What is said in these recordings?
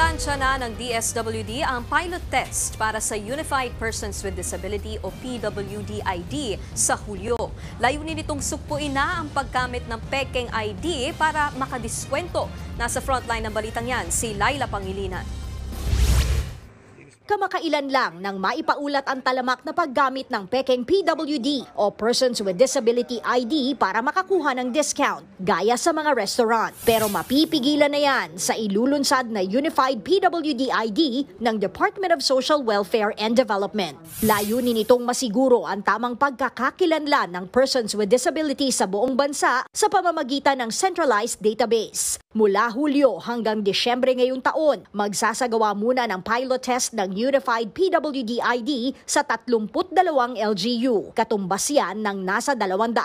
Ilalansya na ng DSWD ang pilot test para sa Unified Persons with Disability o PWD ID sa Hulyo. Layunin nitong sukpuin na ang paggamit ng pekeng ID para makadiskwento. Nasa frontline ng balitang yan, si Laila Pangilinan. Kamakailan lang nang maipaulat ang talamak na paggamit ng pekeng PWD o Persons with Disability ID para makakuha ng discount, gaya sa mga restaurant. Pero mapipigilan na yan sa ilulunsad na Unified PWD ID ng Department of Social Welfare and Development. Layunin itong masiguro ang tamang pagkakakilanlan ng persons with disability sa buong bansa sa pamamagitan ng centralized database. Mula Hulyo hanggang Disyembre ngayong taon, magsasagawa muna ng pilot test ng Unified PWD ID sa 32 LGU. Katumbas yan ng nasa 200,000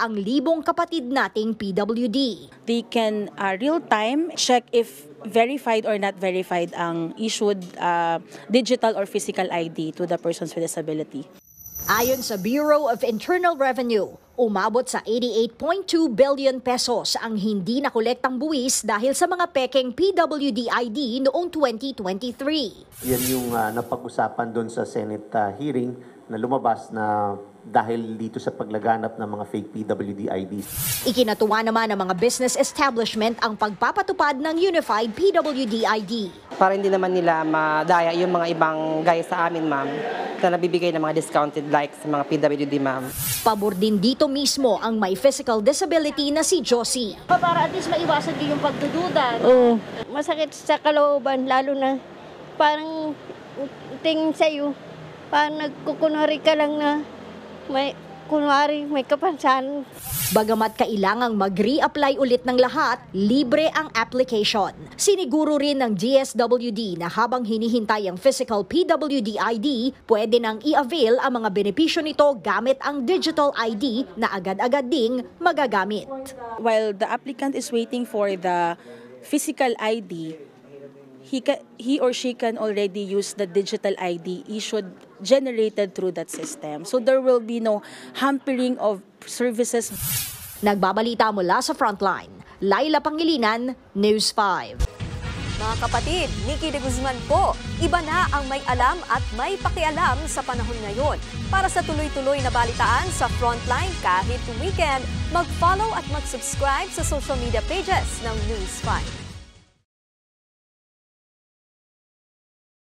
kapatid nating PWD. They can real-time check if verified or not verified ang issued digital or physical ID to the persons with disability. Ayon sa Bureau of Internal Revenue, umabot sa 88.2 billion pesos ang hindi nakolektang buwis dahil sa mga pekeng PWD ID noong 2023. Yan yung napag-usapan doon sa Senate hearing na lumabas na dahil dito sa paglaganap ng mga fake PWD IDs. Ikinatuwa naman ng mga business establishment ang pagpapatupad ng Unified PWD ID. Para hindi naman nila madaya yung mga ibang gaya sa amin, ma'am, na nabibigay ng mga discounted like sa mga PWD, ma'am. Pabor din dito mismo ang may physical disability na si Josie. Para at least maiwasan din yung pagdududa. Masakit sa kalooban, lalo na parang tingin sa'yo, parang nagkukunwari ka lang na may kapansanan. Bagamat kailangang mag-re-apply ulit ng lahat, libre ang application. Siniguro rin ng DSWD na habang hinihintay ang physical PWD ID, pwede nang i-avail ang mga benepisyo nito gamit ang digital ID na agad-agad ding magagamit. While the applicant is waiting for the physical ID, he or she can already use the digital ID generated through that system. So there will be no hampering of services. Nagbabalita mula sa Frontline, Laila Pangilinan, News 5. Mga kapatid, Nikki de Guzman po, iba na ang may alam at may pakialam sa panahon ngayon. Para sa tuloy-tuloy na balitaan sa Frontline kahit weekend, mag-follow at mag-subscribe sa social media pages ng News 5.